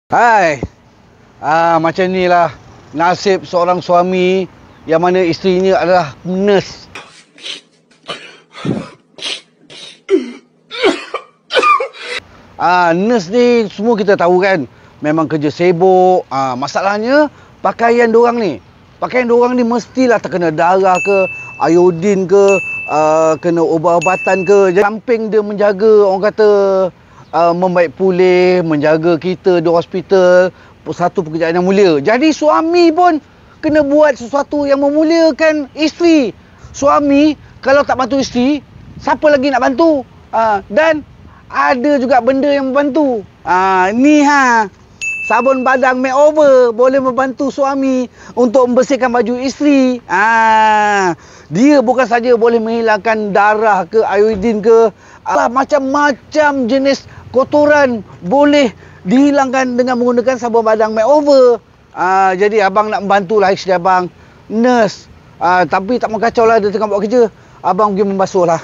Hai. Macam ni lah nasib seorang suami yang mana isterinya adalah nurse. Nurse ni semua kita tahu kan, memang kerja sibuk. Masalahnya pakaian diorang ni. Pakaian diorang ni mestilah terkena darah ke, iodin ke, kena ubat-ubatan ke. Jadi samping dia menjaga, orang kata membaik pulih, menjaga kita di hospital, satu pekerjaan yang mulia. Jadi suami pun kena buat sesuatu yang memuliakan isteri. Suami kalau tak bantu isteri, siapa lagi nak bantu? Dan ada juga benda yang membantu. Ni sabun badang makeover boleh membantu suami untuk membersihkan baju isteri. Dia bukan saja boleh menghilangkan darah ke, iodin ke, macam-macam jenis kotoran boleh dihilangkan dengan menggunakan sabun badang makeover. Jadi abang nak membantulah isteri abang, nurse. Tapi tak mau kacau lah dia tengah buat kerja. Abang pergi membasuh lah.